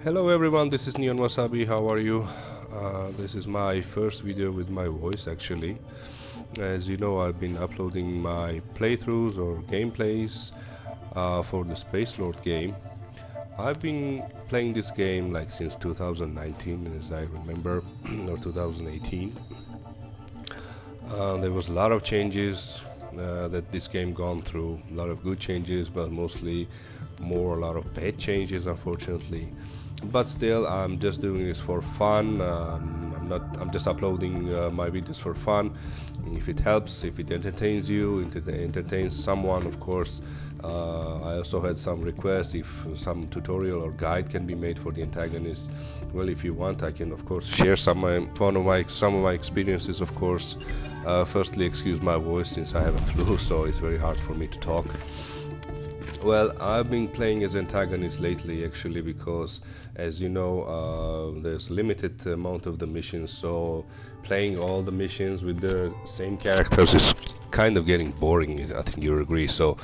Hello everyone, this is Neon Wasabi, how are you? This is my first video with my voice actually. As you know, I've been uploading my playthroughs or gameplays for the Spacelord game. I've been playing this game like since 2019 as I remember, or 2018. There was a lot of changes that this game gone through, a lot of good changes, but mostly a lot of bad changes unfortunately. But still, I'm just doing this for fun. I'm just uploading my videos for fun. If it helps, if it entertains you, it entertains someone, of course. I also had some requests if some tutorial or guide can be made for the antagonist. Well, if you want, I can of course share some of my experiences, of course. Firstly, excuse my voice since I have a flu, so it's very hard for me to talk. Well, I've been playing as antagonist lately actually because, as you know, there's limited amount of the missions, so playing all the missions with the same characters is kind of getting boring, I think you agree. So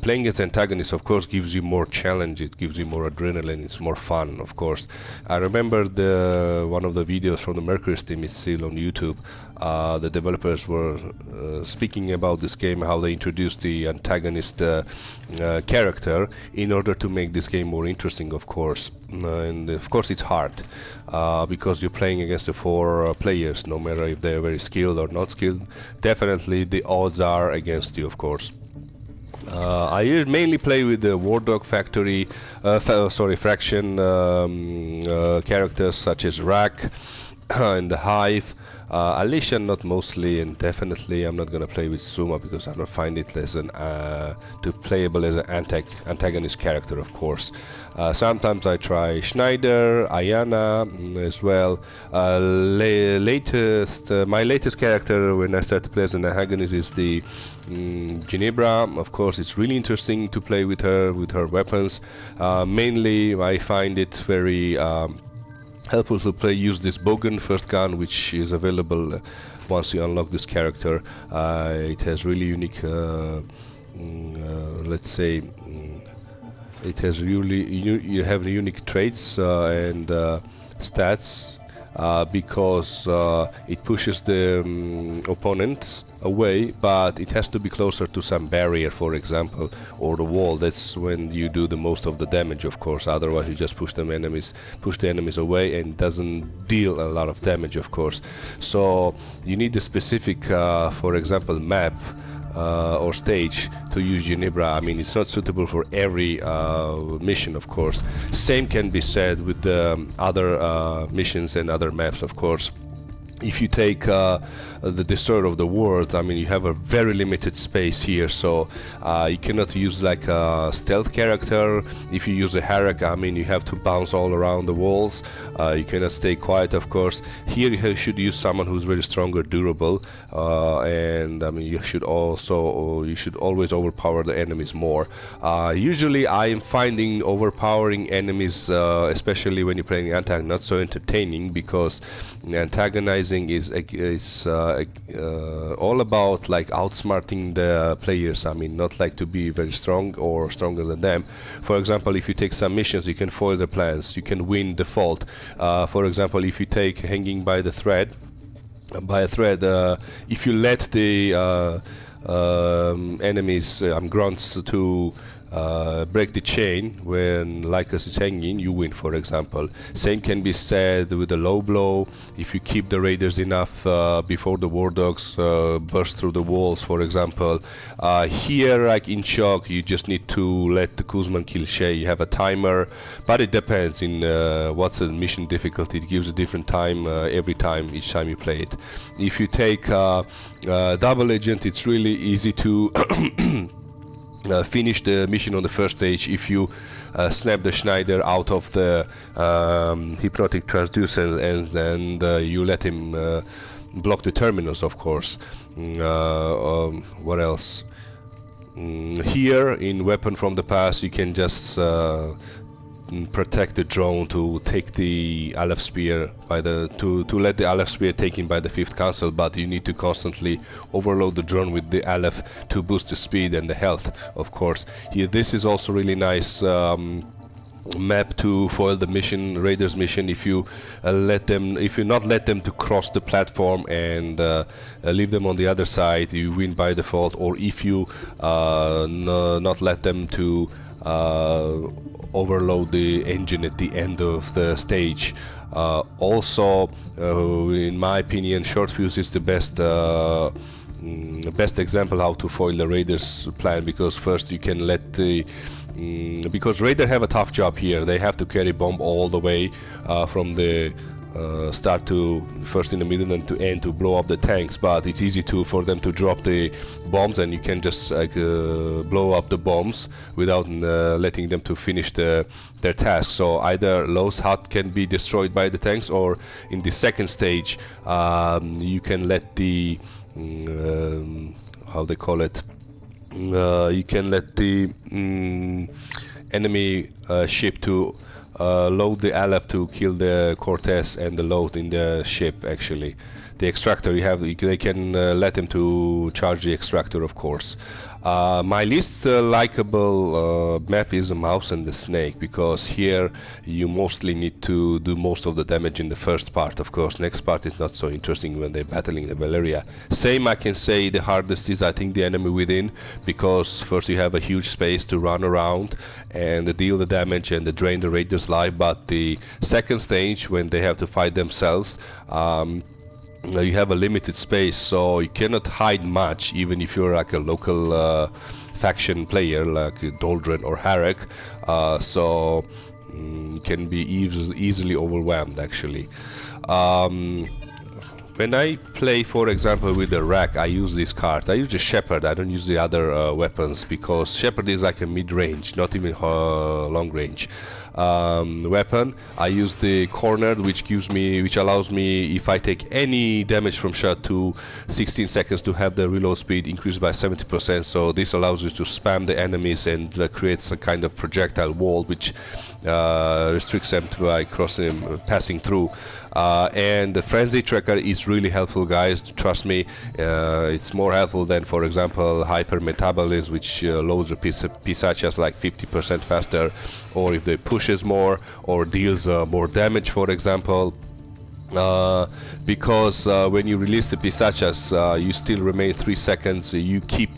playing as antagonist of course gives you more challenge, it gives you more adrenaline, it's more fun of course. I remember one of the videos from the Mercury team is still on YouTube. The developers were speaking about this game, how they introduced the antagonist character in order to make this game more interesting, of course. And of course it's hard because you're playing against the four players, no matter if they're very skilled or not skilled. Definitely the odds are against you, of course. I mainly play with the War Dog Factory, faction characters such as Rack and the Hive. Alicia not mostly, and definitely I'm not gonna play with Suma because I don't find it as an playable as an antagonist character, of course. Sometimes I try Schneider, Ayana as well. My latest character when I start to play as an antagonist is the Ginebra. Of course, it's really interesting to play with her weapons. Mainly, I find it very helpful to use this Bogan first gun, which is available once you unlock this character. It has really unique, let's say, it has really you have unique traits and stats because it pushes the opponents away, but it has to be closer to some barrier, for example, or the wall. That's when you do the most of the damage, of course. Otherwise you just push the enemies away, and doesn't deal a lot of damage, of course. So you need a specific for example map or stage to use Ginebra. I mean, it's not suitable for every mission, of course. Same can be said with the other missions and other maps, of course. If you take the Destroyer of the World, I mean, you have a very limited space here, so you cannot use like a stealth character. If you use a Harak, I mean, you have to bounce all around the walls. You cannot stay quiet, of course. Here you should use someone who's very strong or durable, and I mean, you should always overpower the enemies more. Usually, I am finding overpowering enemies, especially when you're playing antagonist, not so entertaining because antagonizing is all about like outsmarting the players. I mean, not like to be very strong or stronger than them. For example, if you take some missions, you can foil their plans, you can win default. For example, if you take hanging by a thread, if you let the enemies grunts to break the chain when Lycus is hanging, you win, for example. Same can be said with a low blow. If you keep the raiders enough before the war dogs burst through the walls, for example. Here, like in Shock, you just need to let the Kuzman kill Shay. You have a timer, but it depends in what's the mission difficulty. It gives a different time every time, each time you play it. If you take Double Agent, it's really easy to finish the mission on the first stage if you snap the Schneider out of the hypnotic transducer and you let him block the terminals, of course. What else? Here in Weapon from the Past, you can just protect the drone to take the Aleph Spear to let the Aleph Spear taken by the 5th Council, but you need to constantly overload the drone with the Aleph to boost the speed and the health, of course. Here, this is also really nice map to foil the mission, raiders mission. If you not let them to cross the platform and leave them on the other side, you win by default. Or if you not let them to overload the engine at the end of the stage. Also, in my opinion, short fuse is the best example how to foil the raiders plan, because first you can let the because Raider have a tough job here. They have to carry bomb all the way from the start to first in the middle and to end to blow up the tanks, but it's easy for them to drop the bombs, and you can just blow up the bombs without letting them to finish their task. So either Lowe's hut can be destroyed by the tanks, or in the second stage you can let the how they call it, you can let the enemy ship to load the LF to kill the Cortez and the load in the ship. Actually, the extractor they can let him to charge the extractor, of course. My least likable map is the mouse and the snake, because here you mostly need to do most of the damage in the first part. Of course, next part is not so interesting when they're battling the Valeria. Same, I can say the hardest is, I think, the enemy within, because first you have a huge space to run around and deal the damage and drain the raiders' life, but the second stage, when they have to fight themselves, you have a limited space, so you cannot hide much, even if you're like a local faction player like Doldren or Harek. So you can be easily overwhelmed, actually. When I play, for example, with the rack, I use these cards. I use the Shepherd. I don't use the other weapons, because Shepherd is like a mid-range, not even long-range weapon. I use the Cornered, which allows me, if I take any damage from shot, to 16 seconds to have the reload speed increased by 70%. So this allows you to spam the enemies and creates a kind of projectile wall, which restricts them by passing through. And the Frenzy Tracker is really helpful, guys. Trust me, it's more helpful than, for example, Hyper Metabolism, which loads the Pisachas like 50% faster, or if they pushes more or deals more damage, for example. Because when you release the Pisachas, you still remain 3 seconds, you keep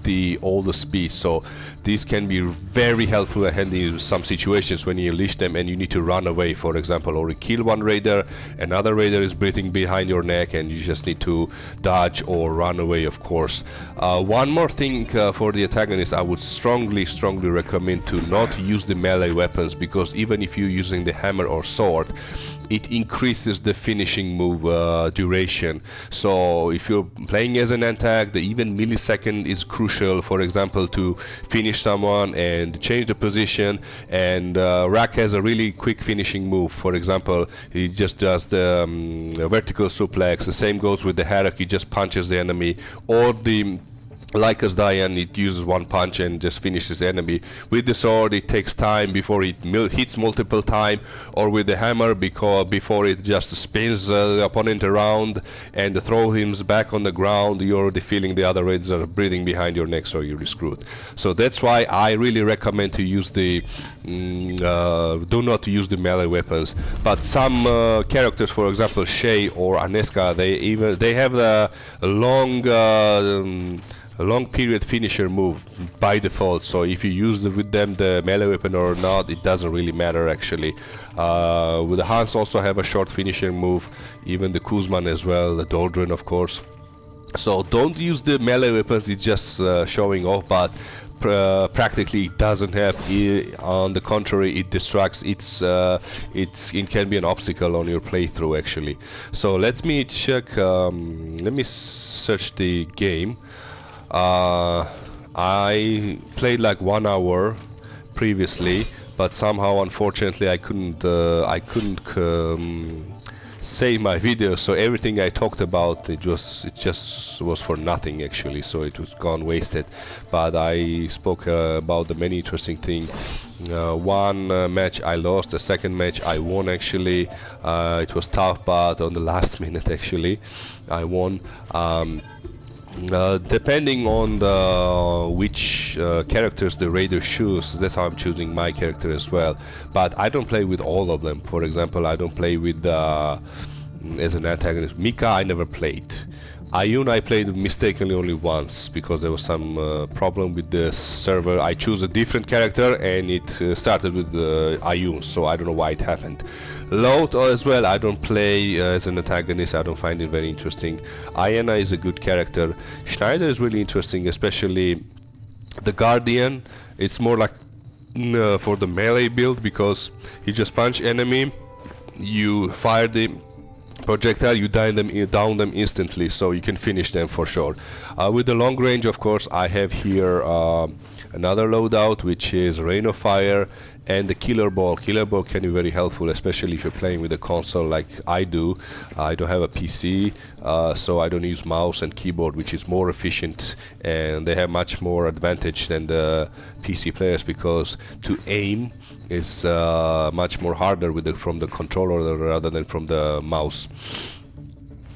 all the speed, so these can be very helpful and handy in some situations when you unleash them and you need to run away, for example, or you kill one raider, another raider is breathing behind your neck, and you just need to dodge or run away, of course. One more thing for the antagonist, I would strongly recommend to not use the melee weapons, because even if you're using the hammer or sword, it increases the finishing move duration. So if you're playing as an antac, the even millisecond is crucial, for example, to finish someone and change the position. And Rack has a really quick finishing move. For example, he just does the vertical suplex. The same goes with the Harak, he just punches the enemy. Or the Lycus Diane, it uses one punch and just finishes the enemy. With the sword, it takes time before it hits multiple times, or with the hammer, before it just spins the opponent around and throw him back on the ground, you're already feeling the other raiders are breathing behind your neck, so you're screwed. So that's why I really recommend to use the do not use the melee weapons. But some characters, for example Shay or Aneska, they have a long period finisher move by default, so if you use with them the melee weapon or not, it doesn't really matter, actually. With the Hans also have a short finisher move, even the Kuzman as well, the Doldren, of course. So don't use the melee weapons, it's just showing off, but practically it doesn't have. On the contrary, it distracts. It can be an obstacle on your playthrough, actually. So let me check. Let me search the game. I played like 1 hour previously, but somehow, unfortunately, I couldn't save my video, so everything I talked about, it just was for nothing, actually, so it was gone wasted. But I spoke about the many interesting things. One match I lost, the second match I won, actually. It was tough, but on the last minute, actually, I won. Depending on which characters the raider choose, that's how I'm choosing my character as well. But I don't play with all of them. For example, I don't play with as an antagonist. Mika I never played. Ayun I played mistakenly only once because there was some problem with the server. I chose a different character and it started with Ayun, so I don't know why it happened. Load as well, I don't play as an antagonist. I don't find it very interesting. Ayana is a good character. Schneider is really interesting, especially the Guardian. It's more like for the melee build because you just punch enemy, you fire the projectile, you down them instantly, so you can finish them for sure. With the long range, of course, I have here another loadout, which is Rain of Fire and the Killer Ball. Killer Ball can be very helpful, especially if you're playing with a console like I do. I don't have a PC, so I don't use mouse and keyboard, which is more efficient, and they have much more advantage than the PC players because to aim is much more harder with from the controller rather than from the mouse.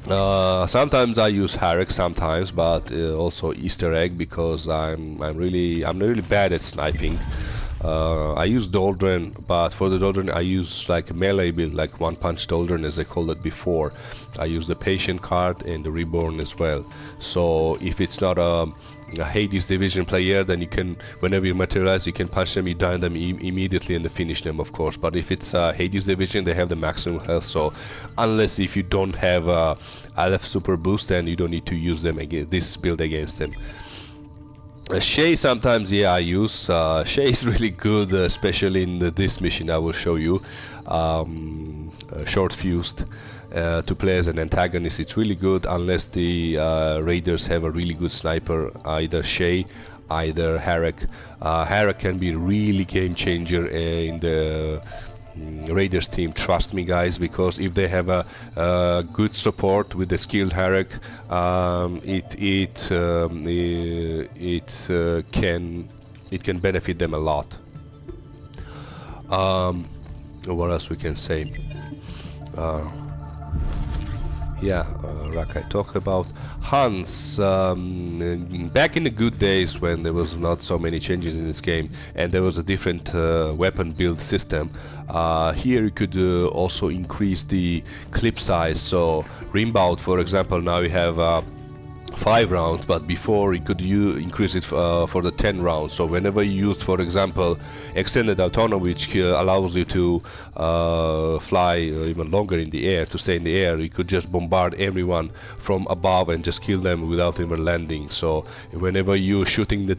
Sometimes I use Harek sometimes, but also Easter egg because I'm really bad at sniping. I use Doldren, but for the Doldren I use like a melee build, like one punch Doldren as I called it before. I use the Patient card and the Reborn as well. So if it's not a Hades Division player, then you can, whenever you materialize, you can punch them, you down them immediately and finish them, of course. But if it's Hades Division, they have the maximum health, so unless if you don't have Aleph Super Boost, then you don't need to use them against this build against them. Shay sometimes, yeah, I use. Shay is really good, especially in this mission I will show you. Short fused. To play as an antagonist, it's really good unless the raiders have a really good sniper, either Shay, either Harek. Harek can be really game changer in the Raiders team, trust me guys, because if they have a good support with the skilled Harek, it can benefit them a lot. What else we can say? Like I talked about Hans, back in the good days when there was not so many changes in this game and there was a different weapon build system, here you could also increase the clip size. So Rimbaud, for example, now you have 5 rounds, but before you could increase it for the 10 rounds. So whenever you use, for example, extended autonomy, which allows you to fly even longer in the air, to stay in the air, you could just bombard everyone from above and just kill them without even landing. So whenever you're shooting the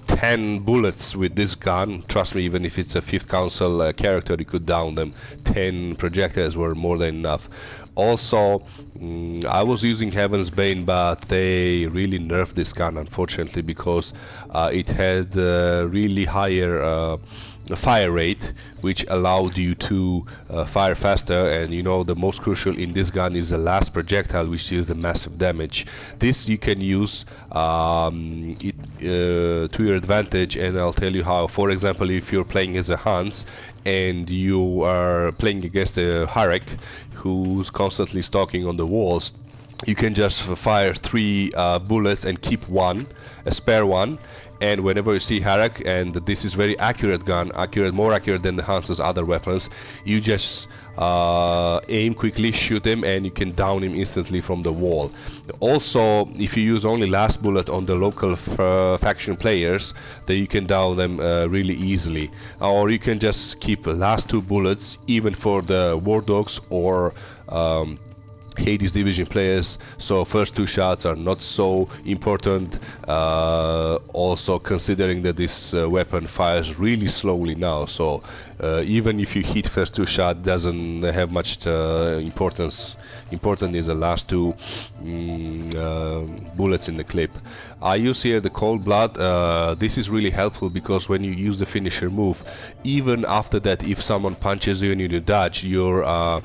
10 bullets with this gun, trust me, even if it's a 5th Council character, you could down them. 10 projectiles were more than enough. Also, I was using Heaven's Bane, but they really nerfed this gun, unfortunately, because it had really higher fire rate, which allowed you to fire faster, and you know the most crucial in this gun is the last projectile, which is the massive damage. This you can use to your advantage, and I'll tell you how. For example, if you're playing as a Hans and you are playing against a Harek who's constantly stalking on the walls, you can just fire 3 bullets and keep one, a spare one, and whenever you see Harek, and this is very accurate gun, more accurate than the Hans's other weapons, you just aim quickly, shoot him, and you can down him instantly from the wall. Also, if you use only last bullet on the local faction players, then you can down them really easily. Or you can just keep last 2 bullets even for the War Dogs or Hades Division players, so first 2 shots are not so important. Also considering that this weapon fires really slowly now, so even if you hit first 2 shots, doesn't have much importance. Important is the last 2 bullets in the clip. I use here the Cold Blood. This is really helpful because when you use the finisher move, even after that, if someone punches you and you dodge, your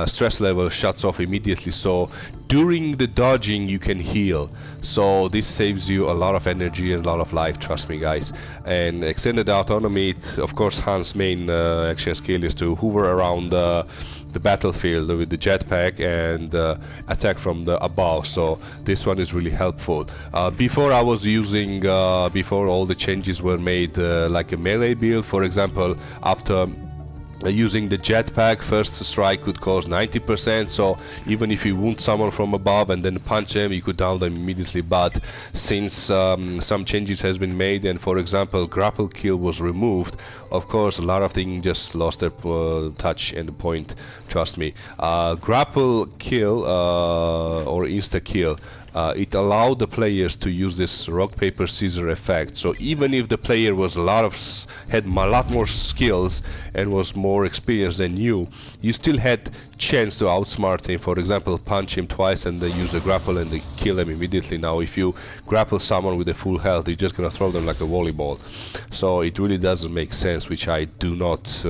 stress level shuts off immediately. So during the dodging you can heal, so this saves you a lot of energy and a lot of life, trust me guys. And extended autonomy, of course Hans' main action skill is to hover around the battlefield with the jetpack and attack from the above, so this one is really helpful. Before I was using, before all the changes were made, like a melee build, for example, after using the jetpack, first strike could cause 90%, so even if you wound someone from above and then punch them, you could down them immediately. But since some changes has been made, and for example grapple kill was removed, of course a lot of things just lost their touch and point, trust me. Grapple kill or insta kill, it allowed the players to use this rock paper scissor effect. So even if the player was had a lot more skills and was more experienced than you still had chance to outsmart him. For example, punch him twice and then use the grapple and they kill him immediately. Now if you grapple someone with a full health, you're just gonna throw them like a volleyball. So it really doesn't make sense, which I do not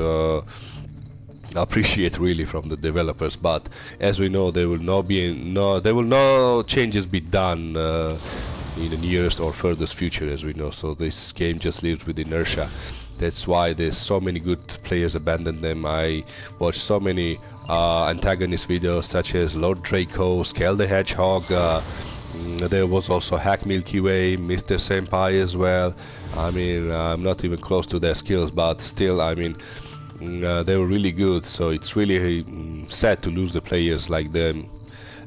appreciate really from the developers. But as we know, there will no changes be done in the nearest or furthest future, as we know. So this game just lives with inertia. That's why there's so many good players abandon them. I watched so many antagonist videos such as Lord Draco, Scale the Hedgehog, there was also Hack Milky Way, Mr. Senpai as well. I mean, I'm not even close to their skills, but still, I mean, they were really good. So it's really sad to lose the players like them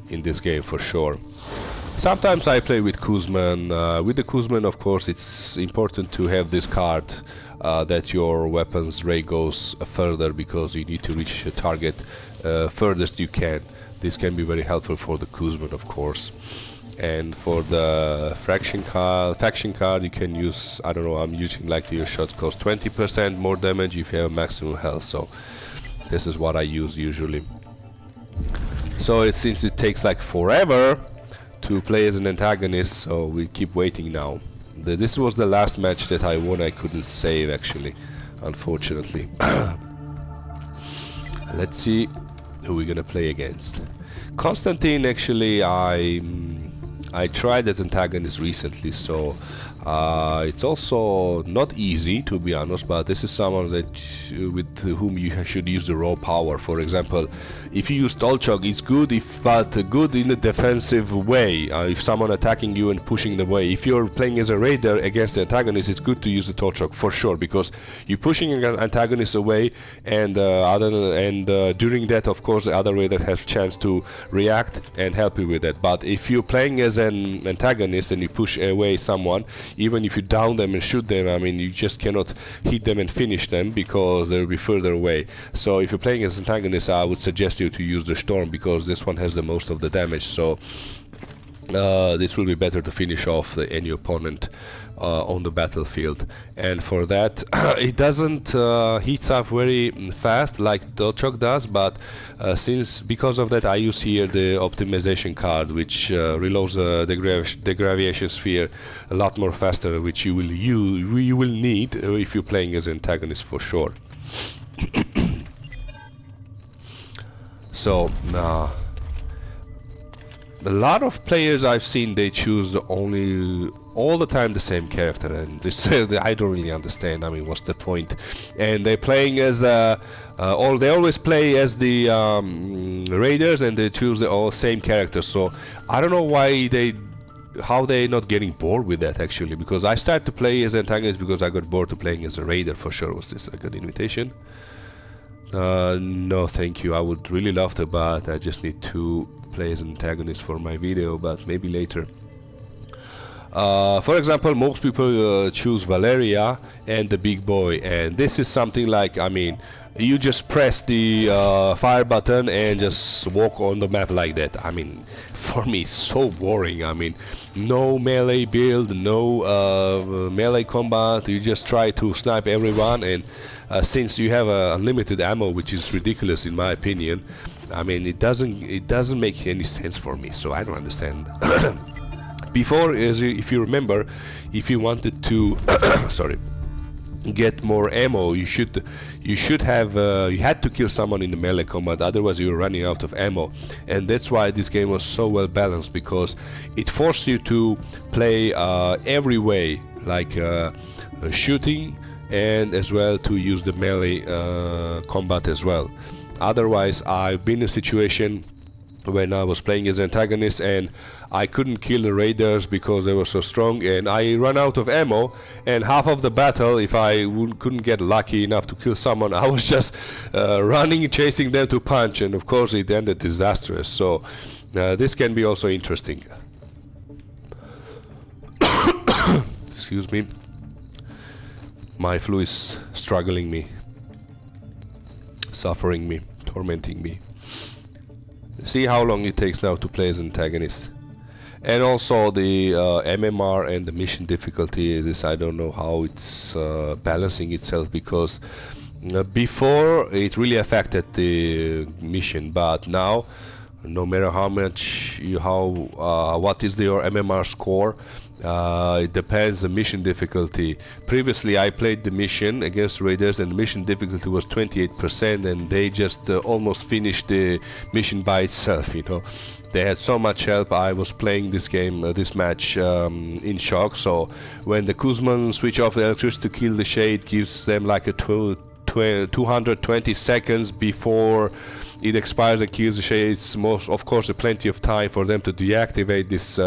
in this game, for sure. Sometimes I play with Kuzman. With the Kuzman, of course, it's important to have this card that your weapon's ray goes further, because you need to reach a target furthest you can. This can be very helpful for the Kuzman, of course. And for the faction card, you can use, I don't know, I'm using like your shots cost 20% more damage if you have maximum health. So this is what I use usually. So since it takes like forever to play as an antagonist, so we keep waiting now. This was the last match that I won. I couldn't save, actually, unfortunately. Let's see who we're gonna play against. Constantine, actually, I tried as antagonist recently, so it's also not easy, to be honest, but this is someone that with whom you should use the raw power. For example, if you use Tolchok, it's good, but good in a defensive way. If someone attacking you and pushing them away. If you're playing as a raider against the antagonist, it's good to use the Tolchok for sure, because you're pushing an antagonist away, and during that, of course, the other raider has a chance to react and help you with that. But if you're playing as an antagonist and you push away someone, even if you down them and shoot them, I mean, you just cannot hit them and finish them because they'll be further away. So if you're playing as antagonist, I would suggest you to use the Storm, because this one has the most of the damage. So this will be better to finish off any opponent on the battlefield. And for that, it doesn't heat up very fast like Tolchok does, but because of that, I use here the optimization card, which reloads the degradation sphere a lot more faster, which you will need if you're playing as an antagonist for sure. So a lot of players I've seen, they choose all the time the same character, and this I don't really understand. I mean, what's the point? And they're playing as they always play as the raiders, and they choose the same character. So I don't know why how they're not getting bored with that, actually, because I started to play as antagonist because I got bored to playing as a raider for sure. Was this a good invitation? No, thank you. I would really love to, but I just need to play as an antagonist for my video, but maybe later. For example, most people choose Valeria and the big boy, and this is something like, I mean, you just press the fire button and just walk on the map like that. I mean, for me it's so boring. I mean, no melee build, no melee combat. You just try to snipe everyone, and since you have unlimited ammo, which is ridiculous in my opinion, I mean, it doesn't make any sense for me, so I don't understand. Before, if you remember, if you wanted to sorry, get more ammo. You should have you had to kill someone in the melee combat, otherwise you were running out of ammo. And that's why this game was so well balanced, because it forced you to play every way, like shooting, and as well to use the melee combat as well. Otherwise, I've been in a situation when I was playing as an antagonist and I couldn't kill the raiders because they were so strong, and I ran out of ammo, and half of the battle, if I couldn't get lucky enough to kill someone, I was just running, chasing them to punch, and of course it ended disastrous. So this can be also interesting. Excuse me, my flu is struggling me, suffering me, tormenting me. See how long it takes now to play as an antagonist. And also the MMR and the mission difficulty, this I don't know how it's balancing itself, because before it really affected the mission, but now no matter how much what is your MMR score, it depends the mission difficulty. Previously I played the mission against raiders and the mission difficulty was 28%, and they just almost finished the mission by itself, you know. They had so much help. I was playing this game, this match in shock. So when the Kuzman switch off the electricity to kill the shade, gives them like a 220 seconds before it expires and kills the shade. It's of course plenty of time for them to deactivate this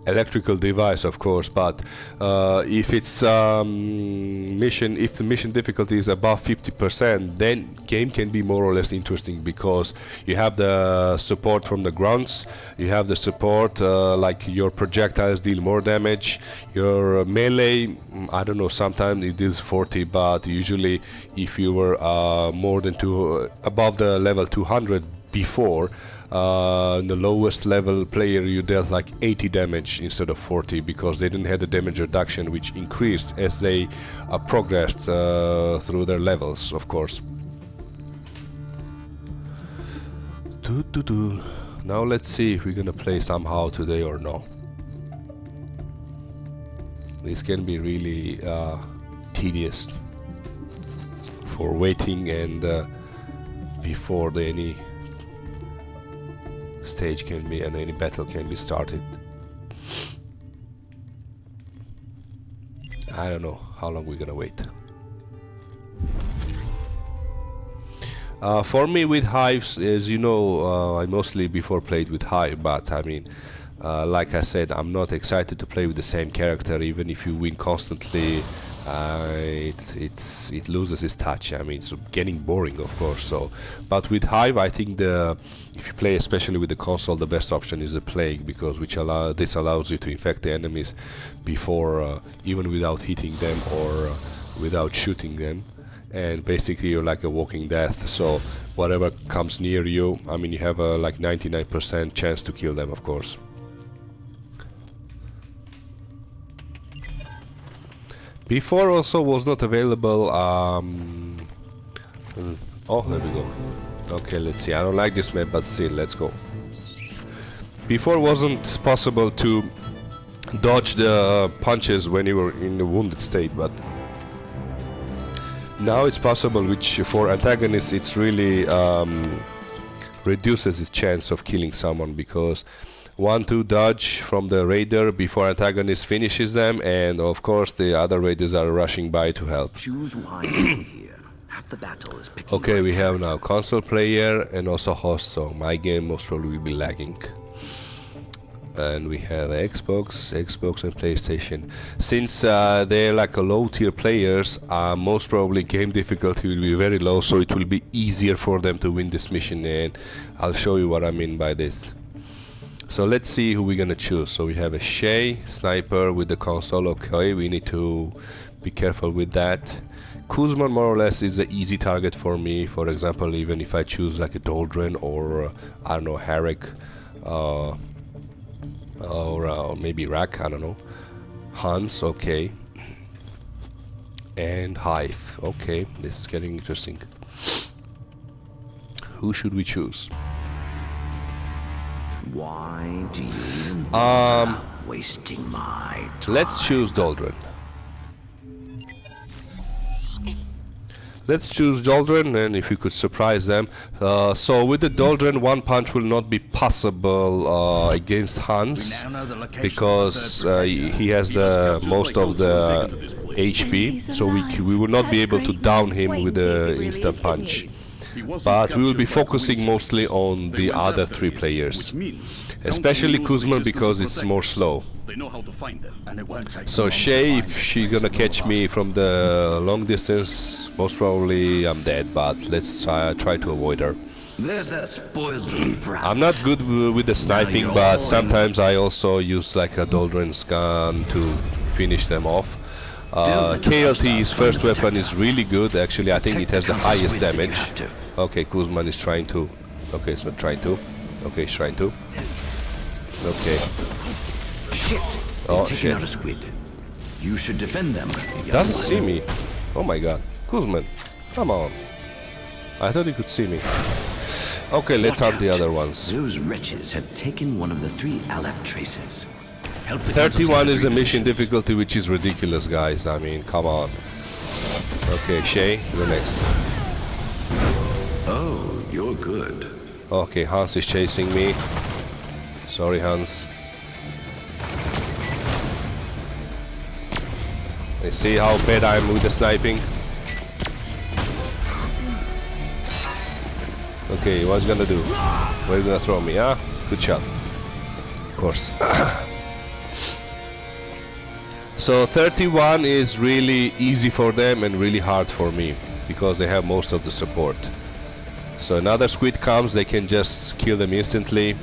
electrical device, of course. But if it's if the mission difficulty is above 50%, then game can be more or less interesting, because you have the support from the grunts, you have the support like your projectiles deal more damage, your melee, I don't know, sometimes it deals 40, but usually if you were more than above the level 200 before, the lowest level player, you dealt like 80 damage instead of 40, because they didn't have the damage reduction, which increased as they progressed through their levels, of course. Now let's see if we're gonna play somehow today or no. This can be really tedious for waiting and before any stage can be and any battle can be started. I don't know how long we're gonna wait. For me with hives, as you know, I mostly before played with hive, but I mean, like I said, I'm not excited to play with the same character. Even if you win constantly, it loses its touch. I mean, it's getting boring, of course. So, but with hive, I think if you play especially with the console, the best option is the plague, because this allows you to infect the enemies before, even without hitting them or without shooting them. And basically you're like a walking death, so whatever comes near you, I mean, you have a like 99% chance to kill them, of course. Before also was not available, oh, there we go. Okay, let's see, I don't like this map, but still, let's go. Before wasn't possible to dodge the punches when you were in the wounded state, but now it's possible, which for antagonists it's really reduces his chance of killing someone, because 1-2 dodge from the raider before antagonist finishes them, and of course the other raiders are rushing by to help. Choose wisely here. Half the battle is picking. Okay, we have now console player and also host, so my game most probably will be lagging. And we have Xbox and PlayStation. Since they're like a low tier players, most probably game difficulty will be very low, so it will be easier for them to win this mission, and I'll show you what I mean by this. So let's see who we're gonna choose. So we have a Shay sniper with the console. Okay, we need to be careful with that. Kuzman more or less is an easy target for me. For example, even if I choose like a Doldren or I don't know, Herrick, or maybe Rack, I don't know. Hans, okay. And Hive, okay, this is getting interesting. Who should we choose? Why do you wasting my time? Let's choose Doldren. Let's choose Doldren, and if you could surprise them. So with the Doldren, one punch will not be possible against Hans, because he has the most of the HP, so we will not be able to down him with the instant punch. But we will be focusing mostly on the other three players, especially Kuzma, because it's more slow. So Shay, if she's gonna catch me from the long distance, most probably I'm dead, but let's try to avoid her. There's that spoiled little brat. I'm not good with the sniping, but sometimes I also use like a Doldren's gun to finish them off. KLT's first weapon is really good. Actually, I think it has the highest damage. Okay, Kuzman is trying to. Okay, so trying to. Okay, he's trying to. Okay. Shit! Oh, taking shit. out a squid. You should defend them. Doesn't see me. Oh my god. Kuzman, come on. I thought he could see me. Okay, let's hunt the other ones. Those wretches have taken one of the 3 Aleph traces. 31 is the mission difficulty, which is ridiculous, guys. I mean, come on. Okay, Shay, you're next. Oh, you're good. Okay, Hans is chasing me. Sorry, Hans. You see how bad I am with the sniping? Okay, what's gonna do? Where are you gonna throw me, huh? Good shot. Of course. So 31 is really easy for them and really hard for me, because they have most of the support. So another squid comes, they can just kill them instantly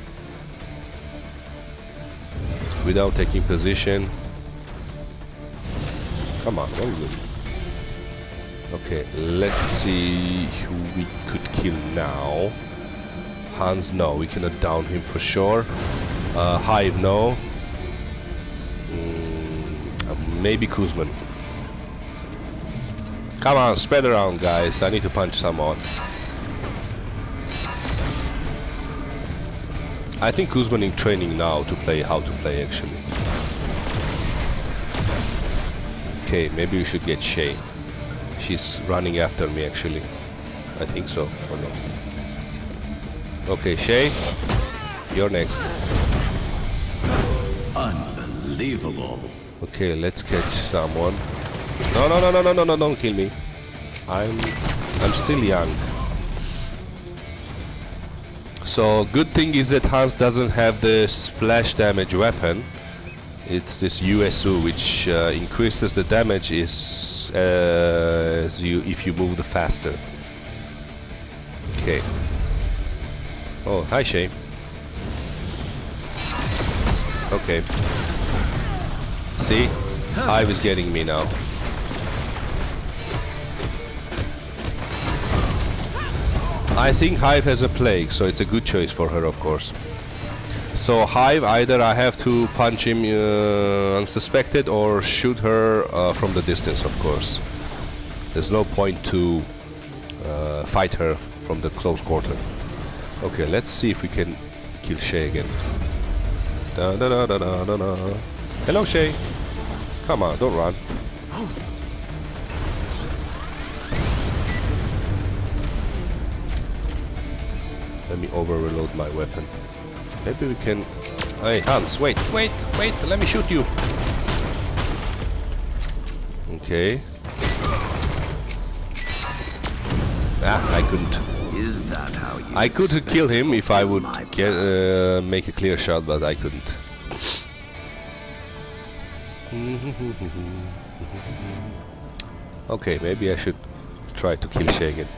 without taking position. Come on, very good. Okay, let's see who we could kill now. Hans, no, we cannot down him for sure. Hive, no. Maybe Kuzman. Come on, spread around, guys. I need to punch someone. I think Kuzman in training now to play how to play, actually. Okay, maybe we should get Shay. She's running after me, actually. I think so, or no? Okay, Shay, you're next. Unbelievable. Okay, let's catch someone. No, no, no, no, no, no, no, don't kill me. I'm still young. So, good thing is that Hans doesn't have the splash damage weapon. It's this USU, which increases the damage if you move the faster. Okay. Oh, hi Shay. Okay. See? Hive is getting me now. I think Hive has a plague, so it's a good choice for her, of course. So Hive, either I have to punch him unsuspected or shoot her from the distance, of course. There's no point to fight her from the close quarter. Okay, let's see if we can kill Shay again. Da da da da da da da. Hello, Shay. Come on, don't run. Let me over-reload my weapon. Maybe we can... Hey, Hans, wait, let me shoot you. Okay. Ah, I couldn't. Is that how you I could kill him if I would get, make a clear shot, but I couldn't. Okay, maybe I should try to kill Shay again.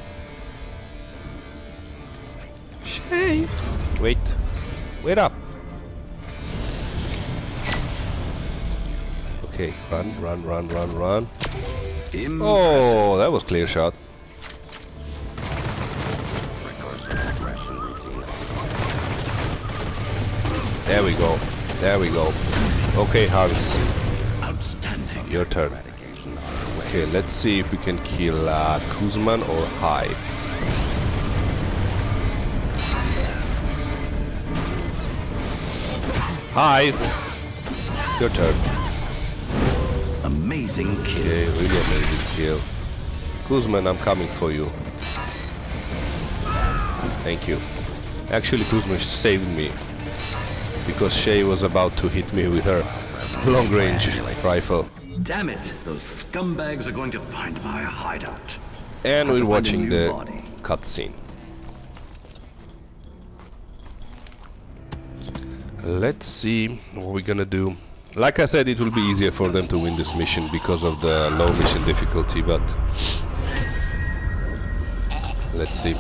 Shay! Wait up! Okay, run. Oh, that was clear shot. There we go. Okay, Hans. outstanding? Your turn. Okay, let's see if we can kill Kuzman or Hive. Hive! Your turn. Amazing kill. Okay, really amazing kill. Kuzman, I'm coming for you. Thank you. Actually, Kuzman saved me, because Shay was about to hit me with her long-range rifle. Damn it! Those scumbags are going to find my hideout. And Have to we're find a watching new the body. cutscene. Let's see what we're gonna do. Like I said, it will be easier for them to win this mission because of the low mission difficulty, but let's see.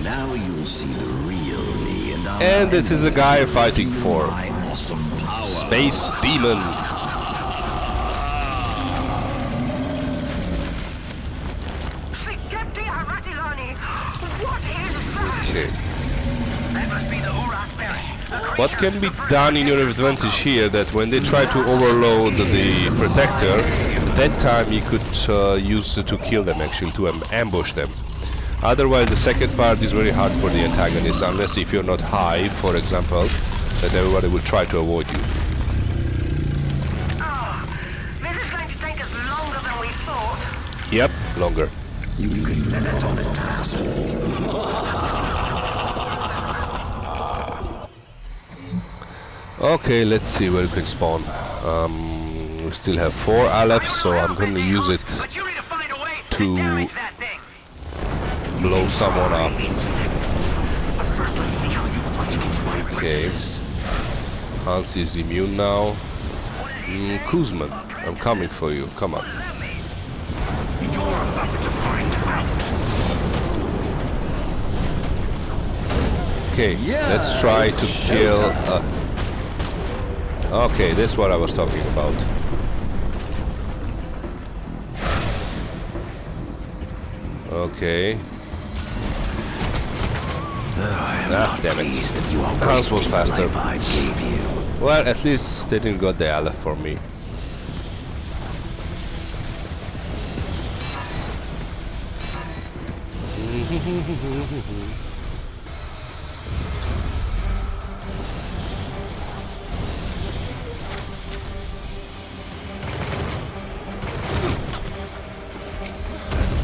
Now you'll see the real me, And this is a guy fighting for my awesome power. Space Demon. Okay. What can be done in your advantage here, that when they try to overload the protector, that time you could use it to kill them, actually, to ambush them. Otherwise, the second part is very hard for the antagonist, unless if you're not high, for example, then everybody will try to avoid you. This is going to take us longer than we thought. Yep, longer. You can bet on it, asshole. Okay, let's see where we can spawn. We still have 4 Aleph, so I'm going to use it But you need to find a way to damage that thing. blow someone up. First, let's see how you fight against my Okay. Hans is immune now. Kuzman, I'm coming for you. Come on. You're about to find out. Okay, let's try to kill... okay, that's what I was talking about. Okay. Ah, damn it. Hans was faster. I gave you. Well, at least they didn't got the Aleph for me.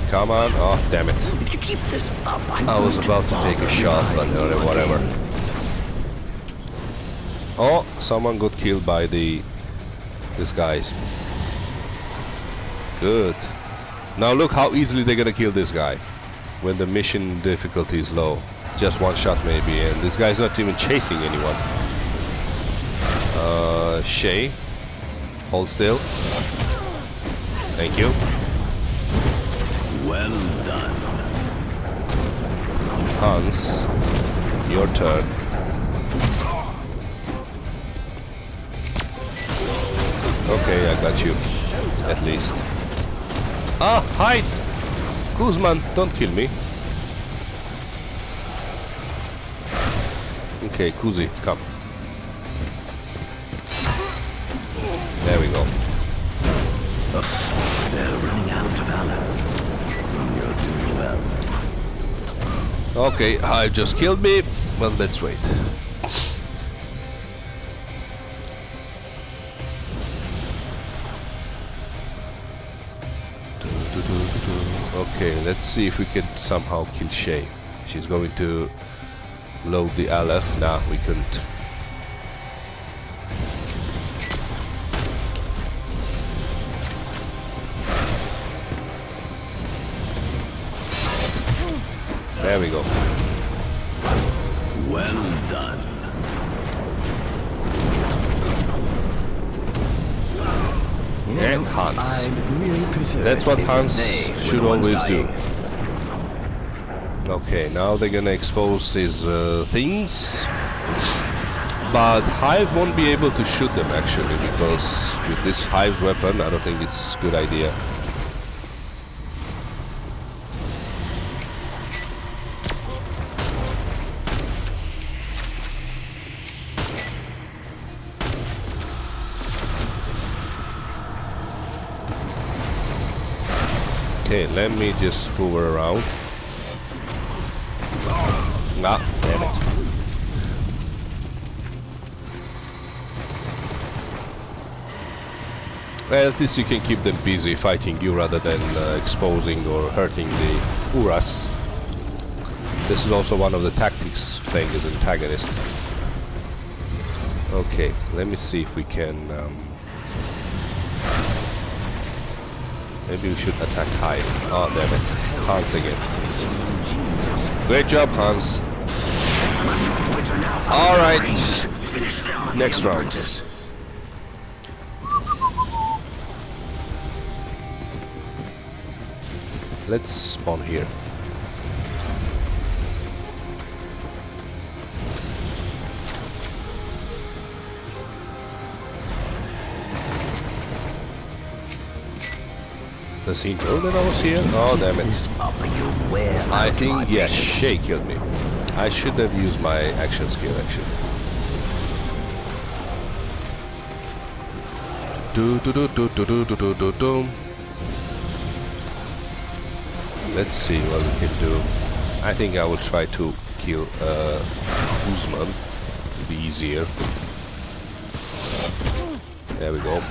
Come on. Oh, damn it. If you keep this up, I was about to take a shot, but whatever. Oh, someone got killed by these guys. Good. Now look how easily they're gonna kill this guy when the mission difficulty is low. Just one shot maybe, and this guy's not even chasing anyone. Shay, hold still. Thank you. Well done. Hans, your turn. Okay, I got you. At least. Ah, hide! Kuzman, don't kill me. Okay, Kuzi, come. There we go. They're running out of Aleph. You're doing well. Okay, Hive just killed me. Well, let's wait. Okay, let's see if we can somehow kill Shay. She's going to load the Aleph. Nah, we couldn't. There we go. Well done. And Hans. I'd really prefer That's what it if Hans they were should the ones always do. dying. Okay, now they're gonna expose his things. But Hive won't be able to shoot them actually, because with this Hive's weapon, I don't think it's a good idea. Okay, let me just move her around. Ah, damn it. Well, at least you can keep them busy fighting you rather than exposing or hurting the Uras. This is also one of the tactics playing as antagonist. Okay, let me see if we can... maybe we should attack high. Oh, damn it. Hans again. Great job, Hans. Alright. Next round. Let's spawn here. Does he know that I was here? Oh, damn it. I think, yes, Shay killed me. I should have used my action skill, actually. Let's see what we can do. I think I will try to kill Guzman. It'll be easier. There we go.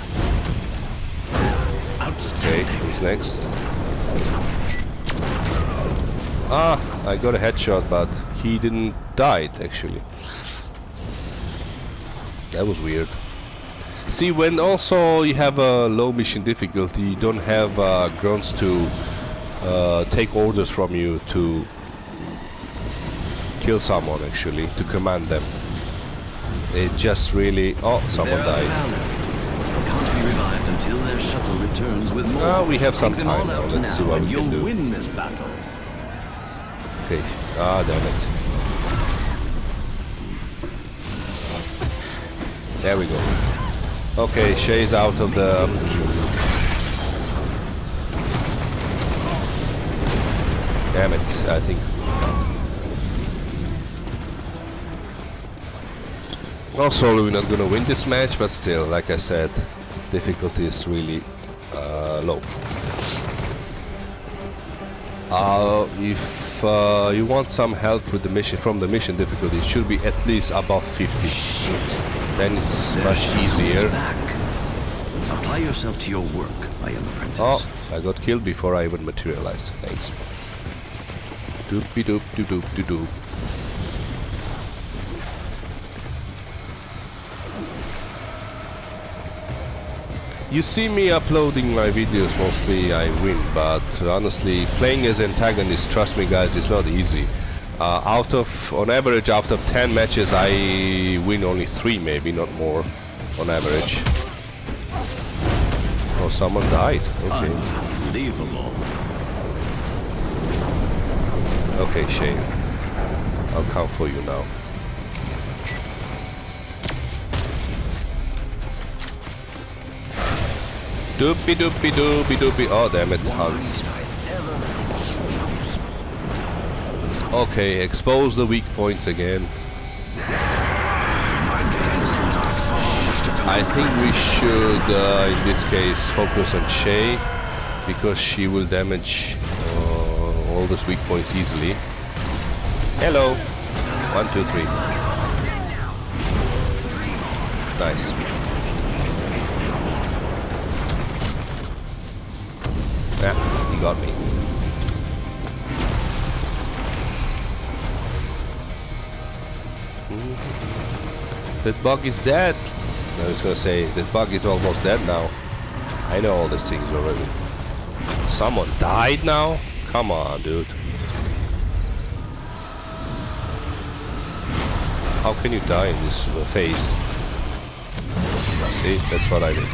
Okay, who's next? Ah, I got a headshot, but he didn't die actually. That was weird. See, when also you have a low mission difficulty, you don't have grunts to take orders from you to kill someone, actually, to command them. It just really... Oh, someone died. Can't be revived until their shuttle returns with more. We have some time now. Let's see what we can do. Win this battle. Okay. Ah, damn it. There we go. Okay, Shay's out of the... Damn it, I think... Also, we're not gonna win this match, but still, like I said, difficulty is really low. If you want some help with the mission, from the mission difficulty, it should be at least above 50. Then it's much easier. Apply yourself to your work, my young apprentice. Oh, I got killed before I even materialized. Thanks. Doopy doop doop doop doop doop. You see me uploading my videos, mostly I win, but honestly, playing as antagonist, trust me guys, it's not easy. On average, out of 10 matches, I win only 3 maybe, not more, on average. Oh, someone died. Okay. Unbelievable. Okay, Shane. I'll come for you now. Doopy doopy doopy doopy. Oh, damn it, Hans. Okay, expose the weak points again. I think we should, in this case, focus on Shay, because she will damage all those weak points easily. Hello. 1, 2, 3. Nice. Yeah, he got me. That bug is dead. I was gonna say, that bug is almost dead now. I know all these things already. Someone died now? Come on, dude. How can you die in this phase? See, that's what I did.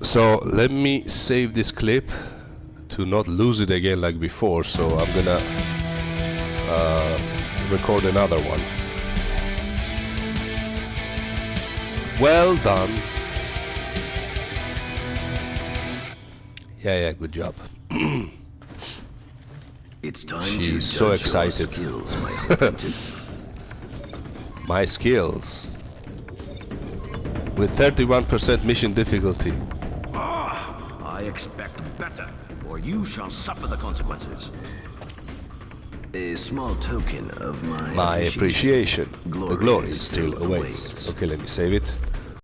So let me save this clip to not lose it again like before, so I'm gonna record another one. Well done. Yeah, good job. It's time She's to so judge your excited. skills, my apprentice. My skills. With 31% mission difficulty. I expect better, or you shall suffer the consequences. A small token of my appreciation. The glory still awaits. Okay, let me save it.